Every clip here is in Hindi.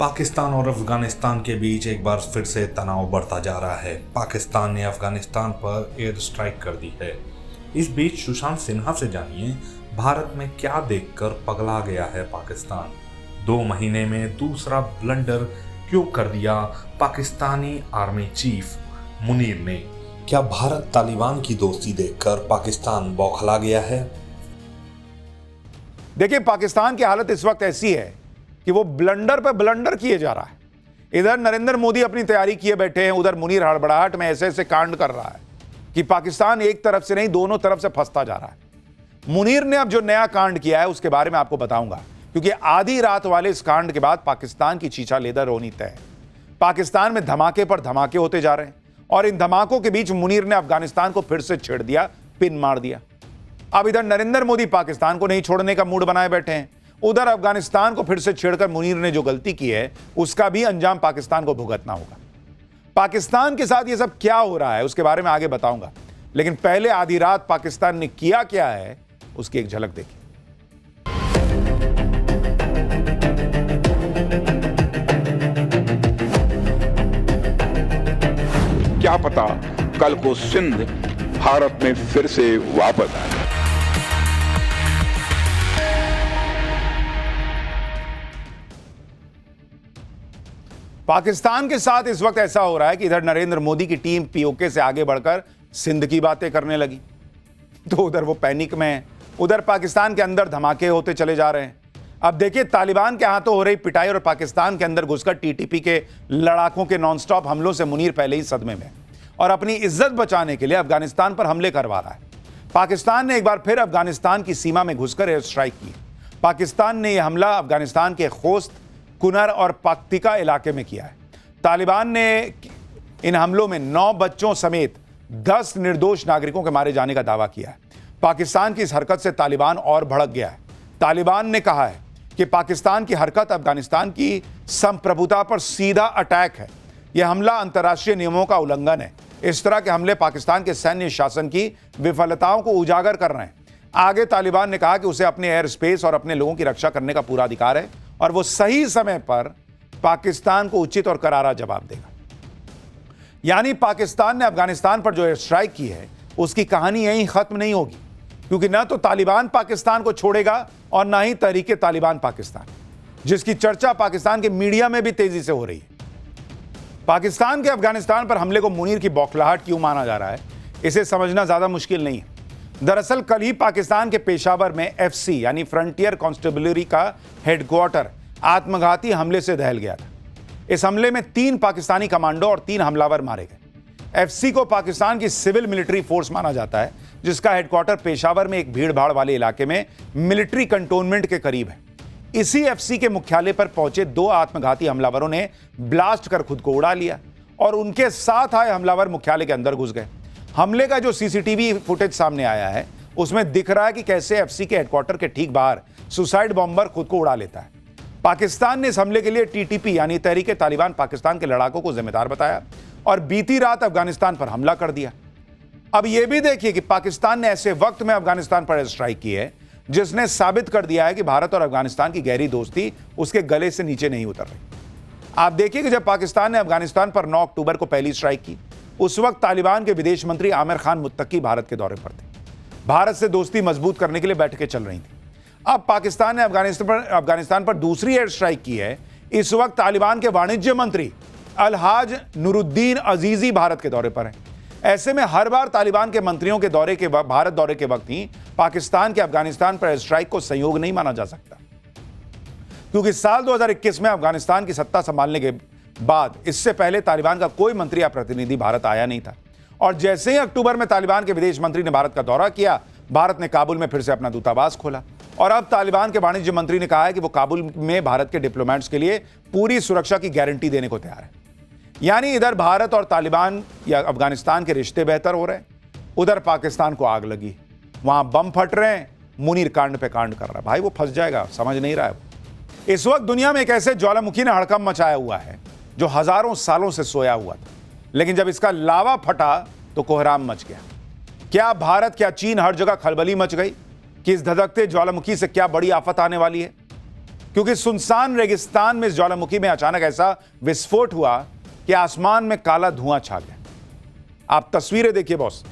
पाकिस्तान और अफगानिस्तान के बीच एक बार फिर से तनाव बढ़ता जा रहा है। पाकिस्तान ने अफगानिस्तान पर एयर स्ट्राइक कर दी है। इस बीच सुशांत सिन्हा से जानिए, भारत में क्या देखकर पगला गया है पाकिस्तान। 2 महीने में दूसरा ब्लंडर क्यों कर दिया पाकिस्तानी आर्मी चीफ मुनीर ने। क्या भारत तालिबान की दोस्ती देखकर पाकिस्तान बौखला गया है? देखिए, पाकिस्तान की हालत इस वक्त ऐसी है कि वो ब्लंडर पे ब्लंडर किए जा रहा है। इधर नरेंद्र मोदी अपनी तैयारी किए बैठे हैं, उधर मुनीर हड़बड़ाहट में ऐसे ऐसे कांड कर रहा है कि पाकिस्तान एक तरफ से नहीं दोनों तरफ से फंसता जा रहा है। मुनीर ने अब जो नया कांड किया है उसके बारे में आपको बताऊंगा, क्योंकि आधी रात वाले इस कांड के बाद पाकिस्तान की चीचा लेदर होनी तय है। पाकिस्तान में धमाके पर धमाके होते जा रहे हैं और इन धमाकों के बीच मुनीर ने अफगानिस्तान को फिर से छेड़ दिया, पिन मार दिया। अब इधर नरेंद्र मोदी पाकिस्तान को नहीं छोड़ने का मूड बनाए बैठे हैं, उधर अफगानिस्तान को फिर से छेड़कर मुनीर ने जो गलती की है उसका भी अंजाम पाकिस्तान को भुगतना होगा। पाकिस्तान के साथ ये सब क्या हो रहा है उसके बारे में आगे बताऊंगा, लेकिन पहले आधी रात पाकिस्तान ने किया क्या है उसकी एक झलक देखिए। क्या पता कल को सिंध भारत में फिर से वापस आए। पाकिस्तान के साथ इस वक्त ऐसा हो रहा है कि इधर नरेंद्र मोदी की टीम पीओके से आगे बढ़कर सिंध की बातें करने लगी, तो उधर वो पैनिक में है। उधर पाकिस्तान के अंदर धमाके होते चले जा रहे हैं। अब देखिए, तालिबान के हाथों हो रही पिटाई और पाकिस्तान के अंदर घुसकर टीटीपी के लड़ाकों के नॉनस्टॉप हमलों से मुनीर पहले ही सदमे में और अपनी इज्जत बचाने के लिए अफगानिस्तान पर हमले करवा रहा है। पाकिस्तान ने एक बार फिर अफगानिस्तान की सीमा में घुसकर एयर स्ट्राइक की। पाकिस्तान ने यह हमला अफगानिस्तान के खोस्त, कुनर और पक्तिका इलाके में किया है। तालिबान ने इन हमलों में 9 बच्चों समेत 10 निर्दोष नागरिकों के मारे जाने का दावा किया है। पाकिस्तान की इस हरकत से तालिबान और भड़क गया है। तालिबान ने कहा है कि पाकिस्तान की हरकत अफगानिस्तान की संप्रभुता पर सीधा अटैक है। यह हमला अंतर्राष्ट्रीय नियमों का उल्लंघन है। इस तरह के हमले पाकिस्तान के सैन्य शासन की विफलताओं को उजागर कर रहे हैं। आगे तालिबान ने कहा कि उसे अपने एयर स्पेस और अपने लोगों की रक्षा करने का पूरा अधिकार है और वो सही समय पर पाकिस्तान को उचित और करारा जवाब देगा। यानी पाकिस्तान ने अफगानिस्तान पर जो एयर स्ट्राइक की है उसकी कहानी यहीं खत्म नहीं होगी, क्योंकि ना तो तालिबान पाकिस्तान को छोड़ेगा और ना ही तहरीके तालिबान पाकिस्तान, जिसकी चर्चा पाकिस्तान के मीडिया में भी तेजी से हो रही है। पाकिस्तान के अफगानिस्तान पर हमले को मुनीर की बौखलाहट क्यों माना जा रहा है, इसे समझना ज्यादा मुश्किल नहीं है। दरअसल कल ही पाकिस्तान के पेशावर में एफसी यानी फ्रंटियर कॉन्स्टेबलरी का हेडक्वार्टर आत्मघाती हमले से दहल गया था। इस हमले में 3 पाकिस्तानी कमांडो और 3 हमलावर मारे गए। एफसी को पाकिस्तान की सिविल मिलिट्री फोर्स माना जाता है, जिसका हेडक्वार्टर पेशावर में एक भीड़ भाड़ वाले इलाके में मिलिट्री कंटोनमेंट के करीब है। इसी एफसी के मुख्यालय पर पहुंचे 2 आत्मघाती हमलावरों ने ब्लास्ट कर खुद को उड़ा लिया और उनके साथ आए हमलावर मुख्यालय के अंदर घुस गए। हमले का जो सीसीटीवी फुटेज सामने आया है उसमें दिख रहा है कि कैसे एफसी के हेडक्वार्टर के ठीक बाहर सुसाइड बॉम्बर खुद को उड़ा लेता है। पाकिस्तान ने इस हमले के लिए टीटीपी यानी तहरीके तालिबान पाकिस्तान के लड़ाकों को जिम्मेदार बताया और बीती रात अफगानिस्तान पर हमला कर दिया। अब यह भी देखिए कि पाकिस्तान ने ऐसे वक्त में अफगानिस्तान पर स्ट्राइक की है जिसने साबित कर दिया है कि भारत और अफगानिस्तान की गहरी दोस्ती उसके गले से नीचे नहीं उतर रही। आप देखिए कि जब पाकिस्तान ने अफगानिस्तान पर 9 अक्टूबर को पहली स्ट्राइक की, उस वक्त तालिबान के विदेश मंत्री आमिर खान मुत्तकी भारत के दौरे पर थे। भारत से दोस्ती मजबूत करने के लिए बैठकें चल रही थी। अब पाकिस्तान ने अफगानिस्तान पर दूसरी एयर स्ट्राइक की है। इस वक्त तालिबान के वाणिज्य मंत्री अलहाज नूरुद्दीन अजीजी भारत के दौरे पर हैं। ऐसे में हर बार तालिबान के मंत्रियों के भारत दौरे के वक्त ही पाकिस्तान के अफगानिस्तान पर एयर स्ट्राइक को संयोग नहीं माना जा सकता, क्योंकि साल 2021 में अफगानिस्तान की सत्ता संभालने के बाद इससे पहले तालिबान का कोई मंत्री या प्रतिनिधि भारत आया नहीं था। और जैसे ही अक्टूबर में तालिबान के विदेश मंत्री ने भारत का दौरा किया, भारत ने काबुल में फिर से अपना दूतावास खोला और अब तालिबान के वाणिज्य मंत्री ने कहा है कि वो काबुल में भारत के डिप्लोमेट्स के लिए पूरी सुरक्षा की गारंटी देने को तैयार है। यानी इधर भारत और तालिबान या अफगानिस्तान के रिश्ते बेहतर हो रहे हैं, उधर पाकिस्तान को आग लगी, वहां बम फट रहे हैं, मुनीर कांड पे कांड कर रहा है। भाई वो फंस जाएगा, समझ नहीं रहा है वो। इस वक्त दुनिया में एक ऐसे ज्वालामुखी ने हड़कंप मचाया हुआ है जो हजारों सालों से सोया हुआ था, लेकिन जब इसका लावा फटा तो कोहराम मच गया। क्या भारत, क्या चीन, हर जगह खलबली मच गई कि इस धधकते ज्वालामुखी से क्या बड़ी आफत आने वाली है। क्योंकि सुनसान रेगिस्तान में इस ज्वालामुखी में अचानक ऐसा विस्फोट हुआ कि आसमान में काला धुआं छा गया। आप तस्वीरें देखिए बॉस,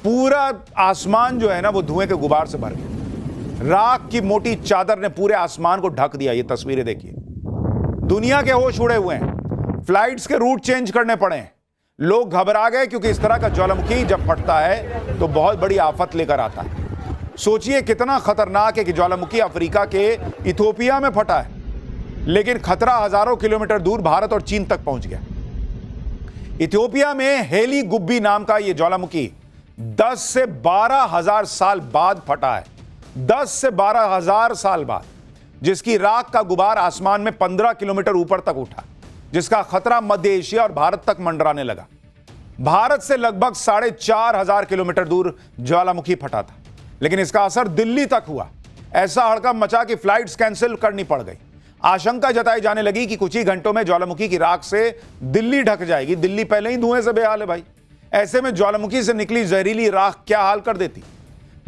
पूरा आसमान जो है ना वो धुएं के गुबार से भर गया। राख की मोटी चादर ने पूरे आसमान को ढक दिया। ये तस्वीरें देखिए, दुनिया के होश उड़े हुए हैं, फ्लाइट्स के रूट चेंज करने पड़े हैं, लोग घबरा गए, क्योंकि इस तरह का ज्वालामुखी जब फटता है तो बहुत बड़ी आफत लेकर आता है। सोचिए कितना खतरनाक है कि ज्वालामुखी अफ्रीका के इथियोपिया में फटा है, लेकिन खतरा हजारों किलोमीटर दूर भारत और चीन तक पहुंच गया। इथियोपिया में हेली गुब्बी नाम का यह ज्वालामुखी 10 से 12 हजार साल बाद फटा है। 10 से 12 हजार साल बाद, जिसकी राख का गुबार आसमान में 15 किलोमीटर ऊपर तक उठा, जिसका खतरा मध्य एशिया और भारत तक मंडराने लगा। भारत से लगभग 4,500 किलोमीटर दूर ज्वालामुखी फटा था, लेकिन इसका असर दिल्ली तक हुआ। ऐसा हड़कंप मचा कि फ्लाइट्स कैंसिल करनी पड़ गई। आशंका जताई जाने लगी कि कुछ ही घंटों में ज्वालामुखी की राख से दिल्ली ढक जाएगी। दिल्ली पहले ही धुएं से बेहाल है भाई। ऐसे में ज्वालामुखी से निकली जहरीली राख क्या हाल कर देती।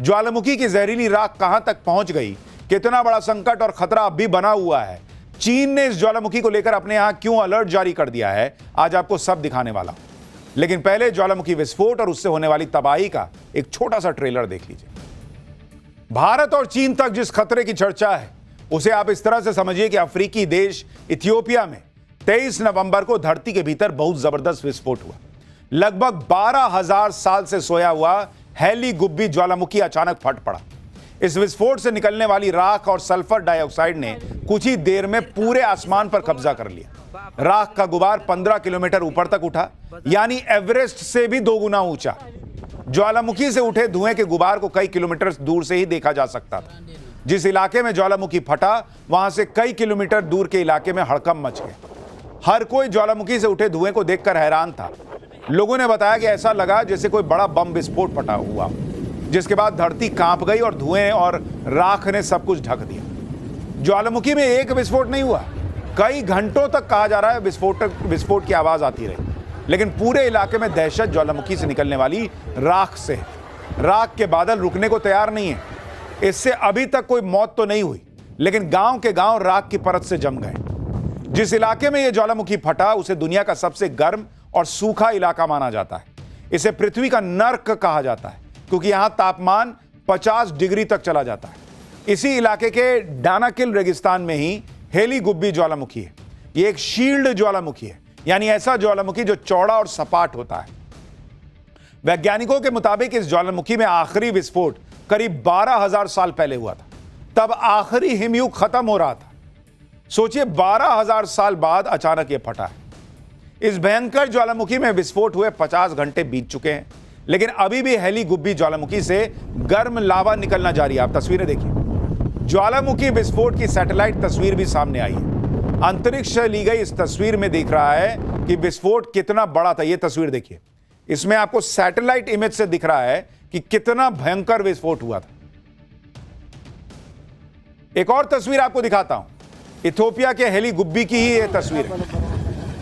ज्वालामुखी की जहरीली राख कहां तक पहुंच गई, कितना बड़ा संकट और खतरा अब भी बना हुआ है, चीन ने इस ज्वालामुखी को लेकर अपने यहां क्यों अलर्ट जारी कर दिया है, आज आपको सब दिखाने वाला हूं। लेकिन पहले ज्वालामुखी विस्फोट और उससे होने वाली तबाही का एक छोटा सा ट्रेलर देख लीजिए। भारत और चीन तक जिस खतरे की चर्चा है, उसे आप इस तरह से समझिए कि अफ्रीकी देश इथियोपिया में 23 नवंबर को धरती के भीतर बहुत जबरदस्त विस्फोट हुआ। लगभग 12,000 साल से सोया हुआ हेली गुब्बी ज्वालामुखी अचानक फट पड़ा। इस विस्फोट से निकलने वाली राख और सल्फर डाइऑक्साइड ने कुछ ही देर में पूरे आसमान पर कब्जा कर लिया। राख का गुबार 15 किलोमीटर ऊपर तक उठा, यानी एवरेस्ट से भी 2 गुना ऊंचा। ज्वालामुखी से उठे धुएं के गुबार को कई किलोमीटर दूर से ही देखा जा सकता था। जिस इलाके में ज्वालामुखी फटा, वहां से कई किलोमीटर दूर के इलाके में हड़कंप मच गया। हर कोई ज्वालामुखी से उठे धुएं को देखकर हैरान था। लोगों ने बताया कि ऐसा लगा जैसे कोई बड़ा बम विस्फोट फटा हुआ, जिसके बाद धरती कांप गई और धुएं और राख ने सब कुछ ढक दिया। ज्वालामुखी में एक विस्फोट नहीं हुआ, कई घंटों तक कहा जा रहा है विस्फोट की आवाज आती रही, लेकिन पूरे इलाके में दहशत ज्वालामुखी से निकलने वाली राख से। राख के बादल रुकने को तैयार नहीं है। इससे अभी तक कोई मौत तो नहीं हुई, लेकिन गांव के गांव राख की परत से जम गए। जिस इलाके में यह ज्वालामुखी फटा, उसे दुनिया का सबसे गर्म और सूखा इलाका माना जाता है। इसे पृथ्वी का नर्क कहा जाता है, क्योंकि यहां तापमान 50 डिग्री तक चला जाता है। इसी इलाके के डानाकिल रेगिस्तान में ही हेली गुब्बी ज्वालामुखी है। यह एक शील्ड ज्वालामुखी है, यानी ऐसा ज्वालामुखी जो चौड़ा और सपाट होता है। वैज्ञानिकों के मुताबिक इस ज्वालामुखी में आखिरी विस्फोट करीब 12,000 साल पहले हुआ था। तब आखिरी हिमयुग खत्म हो रहा था। सोचिए 12,000 साल बाद अचानक यह फटा है। इस भयंकर ज्वालामुखी में विस्फोट हुए 50 घंटे बीत चुके हैं, लेकिन अभी भी हेली गुब्बी ज्वालामुखी से गर्म लावा निकलना जारी है। आप तस्वीरें देखिए, ज्वालामुखी विस्फोट की सैटेलाइट तस्वीर भी सामने आई है। अंतरिक्ष से ली गई इस तस्वीर में दिख रहा है कि विस्फोट कितना बड़ा था। यह तस्वीर देखिए, इसमें आपको सैटेलाइट इमेज से दिख रहा है कि कितना भयंकर विस्फोट हुआ था। एक और तस्वीर आपको दिखाता हूं, इथियोपिया के हेली गुब्बी की ही यह तस्वीर है।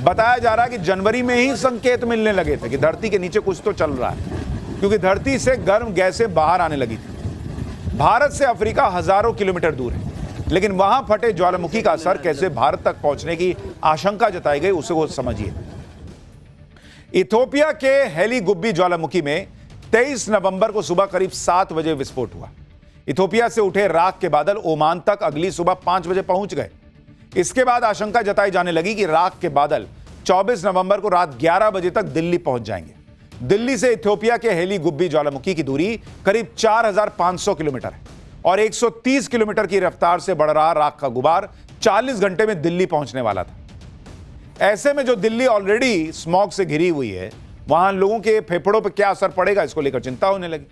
बताया जा रहा है कि जनवरी में ही संकेत मिलने लगे थे कि धरती के नीचे कुछ तो चल रहा है, क्योंकि धरती से गर्म गैसें बाहर आने लगी थी। भारत से अफ्रीका हजारों किलोमीटर दूर है, लेकिन वहां फटे ज्वालामुखी का असर कैसे भारत तक पहुंचने की आशंका जताई गई, उसे वो समझिए। इथियोपिया के हेली गुब्बी ज्वालामुखी में 23 नवंबर को सुबह करीब 7 बजे विस्फोट हुआ। इथियोपिया से उठे राख के बादल ओमान तक अगली सुबह 5 बजे पहुंच गए। इसके बाद आशंका जताई जाने लगी कि राख के बादल 24 नवंबर को रात 11 बजे तक दिल्ली पहुंच जाएंगे। दिल्ली से इथियोपिया के हेली गुब्बी ज्वालामुखी की दूरी करीब 4,500 किलोमीटर है और 130 किलोमीटर की रफ्तार से बढ़ रहा राख का गुबार 40 घंटे में दिल्ली पहुंचने वाला था। ऐसे में जो दिल्ली ऑलरेडी स्मॉग से घिरी हुई है, वहां लोगों के फेफड़ों पर क्या असर पड़ेगा, इसको लेकर चिंता होने लगी,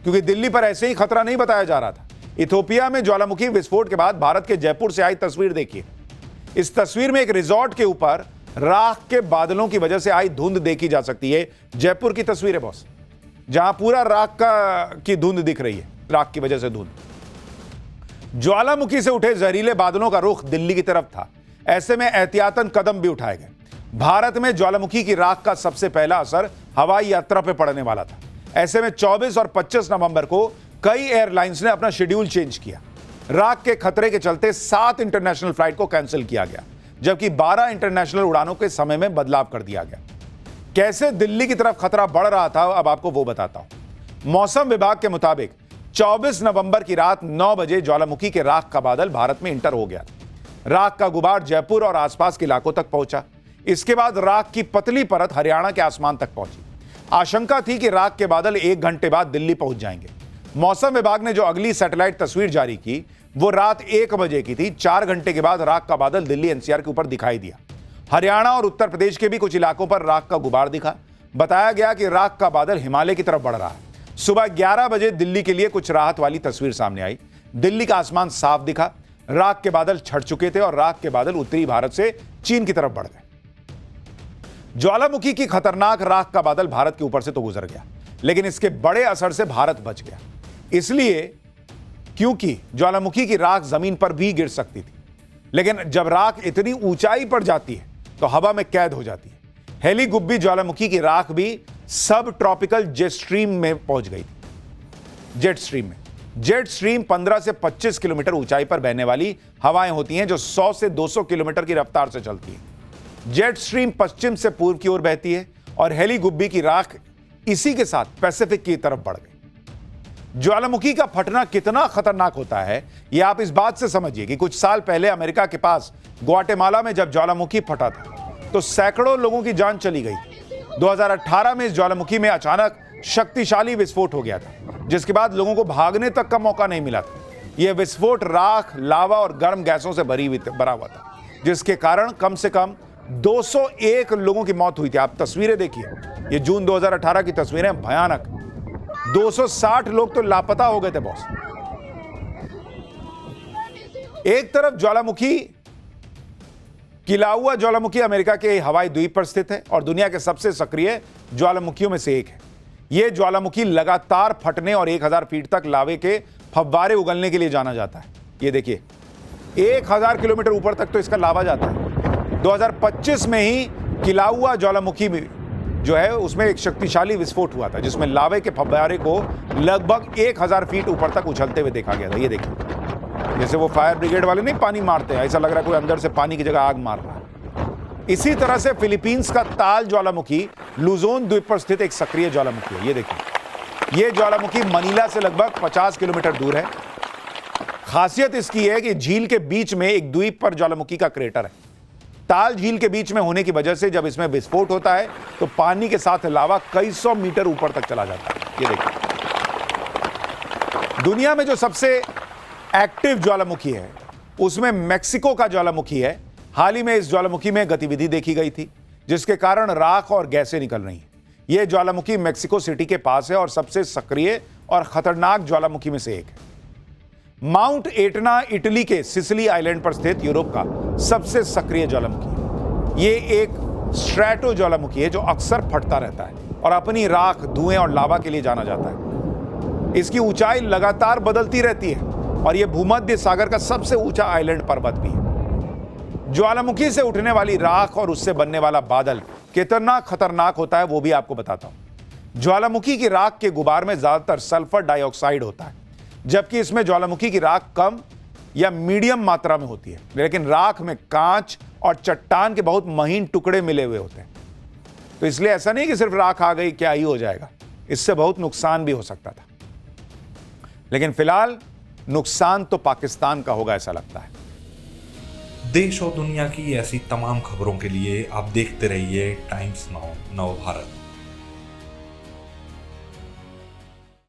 क्योंकि दिल्ली पर ऐसे ही खतरा नहीं बताया जा रहा था। इथियोपिया में ज्वालामुखी विस्फोट के बाद भारत के जयपुर से आई तस्वीर देखिए। इस तस्वीर में एक रिजॉर्ट के ऊपर राख के बादलों की वजह से आई धुंध देखी जा सकती है। जयपुर की तस्वीर है बॉस, जहां पूरा राख की धुंध दिख रही है, राख की वजह से धुंध। ज्वालामुखी से उठे जहरीले बादलों का रुख दिल्ली की तरफ था। ऐसे में एहतियातन कदम भी उठाए गए। भारत में ज्वालामुखी की राख का सबसे पहला असर हवाई यात्रा पर पड़ने वाला था। ऐसे में 24 और 25 नवंबर को कई एयरलाइंस ने अपना शेड्यूल चेंज किया। राख के खतरे के चलते 7 इंटरनेशनल फ्लाइट को कैंसिल किया गया, जबकि 12 इंटरनेशनल उड़ानों के समय में बदलाव कर दिया गया। कैसे दिल्ली की तरफ खतरा बढ़ रहा था, अब आपको वो बताता हूं। मौसम विभाग के मुताबिक 24 नवंबर की रात 9 बजे ज्वालामुखी के राख का बादल भारत में इंटर हो गया। राख का गुबार जयपुर और आसपास के इलाकों तक पहुंचा। इसके बाद राख की पतली परत हरियाणा के आसमान तक पहुंची। आशंका थी कि राख के बादल 1 घंटे बाद दिल्ली पहुंच जाएंगे। मौसम विभाग ने जो अगली सैटेलाइट तस्वीर जारी की वो रात 1 बजे की थी। 4 घंटे के बाद राख का बादल दिल्ली एनसीआर के ऊपर दिखाई दिया। हरियाणा और उत्तर प्रदेश के भी कुछ इलाकों पर राख का गुबार दिखा। बताया गया कि राख का बादल हिमालय की तरफ बढ़ रहा है। सुबह 11 बजे दिल्ली के लिए कुछ राहत वाली तस्वीर सामने आई। दिल्ली का आसमान साफ दिखा। राख के बादल छट चुके थे और राख के बादल उत्तरी भारत से चीन की तरफ बढ़ गए। ज्वालामुखी की खतरनाक राख का बादल भारत के ऊपर से तो गुजर गया, लेकिन इसके बड़े असर से भारत बच गया। इसलिए क्योंकि ज्वालामुखी की राख जमीन पर भी गिर सकती थी, लेकिन जब राख इतनी ऊंचाई पर जाती है तो हवा में कैद हो जाती है। हेलीगुब्बी ज्वालामुखी की राख भी सब ट्रॉपिकल जेट स्ट्रीम में पहुंच गई थी। जेट स्ट्रीम 15 से 25 किलोमीटर ऊंचाई पर बहने वाली हवाएं होती हैं जो 100 से 200 किलोमीटर की रफ्तार से चलती हैं। जेट स्ट्रीम पश्चिम से पूर्व की ओर बहती है और हेलीगुब्बी की राख इसी के साथ पैसिफिक की तरफ बढ़ गई। ज्वालामुखी का फटना कितना खतरनाक होता है यह आप इस बात से समझिए कि कुछ साल पहले अमेरिका के पास ग्वाटेमाला में जब ज्वालामुखी फटा था तो सैकड़ों लोगों की जान चली गई। 2018 में इस ज्वालामुखी में अचानक शक्तिशाली विस्फोट हो गया था, जिसके बाद लोगों को भागने तक का मौका नहीं मिला था। यह विस्फोट राख, लावा और गर्म गैसों से भरा हुआ था, जिसके कारण कम से कम 201 लोगों की मौत हुई थी। आप तस्वीरें देखिए, ये जून 2018 की तस्वीरें, भयानक। 260 लोग तो लापता हो गए थे बॉस। एक तरफ ज्वालामुखी, किलाउआ ज्वालामुखी अमेरिका के हवाई द्वीप पर स्थित है और दुनिया के सबसे सक्रिय ज्वालामुखियों में से एक है। यह ज्वालामुखी लगातार फटने और 1000 फीट तक लावे के फव्वारे उगलने के लिए जाना जाता है। ये देखिए, 1000 किलोमीटर ऊपर तक तो इसका लावा जाता है। 2025 में ही किलाउआ ज्वालामुखी में जो है उसमें एक शक्तिशाली विस्फोट हुआ था, जिसमें लावे के फव्वारे को लगभग 1000 फीट ऊपर तक उछलते हुए देखा गया था। ये देखिए, जैसे वो फायर ब्रिगेड वाले नहीं पानी मारते हैं, ऐसा लग रहा है कोई अंदर से पानी की जगह आग मार रहा है। इसी तरह से फिलीपींस का ताल ज्वालामुखी लुजोन द्वीप पर स्थित एक सक्रिय ज्वालामुखी है। ये देखिए, ये ज्वालामुखी मनीला से लगभग 50 किलोमीटर दूर है। खासियत इसकी है कि झील के बीच में एक द्वीप पर ज्वालामुखी का क्रेटर है। ताल झील के बीच में होने की वजह से जब इसमें विस्फोट होता है तो पानी के साथ लावा कई सौ मीटर ऊपर तक चला जाता है। ये देखिए, दुनिया में जो सबसे एक्टिव ज्वालामुखी है उसमें मेक्सिको का ज्वालामुखी है। हाल ही में इस ज्वालामुखी में गतिविधि देखी गई थी, जिसके कारण राख और गैसें निकल रही हैं। यह ज्वालामुखी मेक्सिको सिटी के पास है और सबसे सक्रिय और खतरनाक ज्वालामुखी में से एक है। माउंट एटना इटली के सिसिली आइलैंड पर स्थित यूरोप का सबसे सक्रिय ज्वालामुखी है। यह एक स्ट्रैटो ज्वालामुखी है जो अक्सर फटता रहता है और अपनी राख, धुएं और लावा के लिए जाना जाता है। इसकी ऊंचाई लगातार बदलती रहती है और यह भूमध्य सागर का सबसे ऊंचा आइलैंड पर्वत भी है। ज्वालामुखी से उठने वाली राख और उससे बनने वाला बादल कितना खतरनाक होता है वो भी आपको बताता हूं। ज्वालामुखी की राख के गुबार में ज्यादातर सल्फर डाइऑक्साइड होता है, जबकि इसमें ज्वालामुखी की राख कम या मीडियम मात्रा में होती है, लेकिन राख में कांच और चट्टान के बहुत महीन टुकड़े मिले हुए होते हैं। तो इसलिए ऐसा नहीं कि सिर्फ राख आ गई क्या ही हो जाएगा, इससे बहुत नुकसान भी हो सकता था। लेकिन फिलहाल नुकसान तो पाकिस्तान का होगा ऐसा लगता है। देश और दुनिया की ऐसी तमाम खबरों के लिए आप देखते रहिए टाइम्स नाउ नव भारत।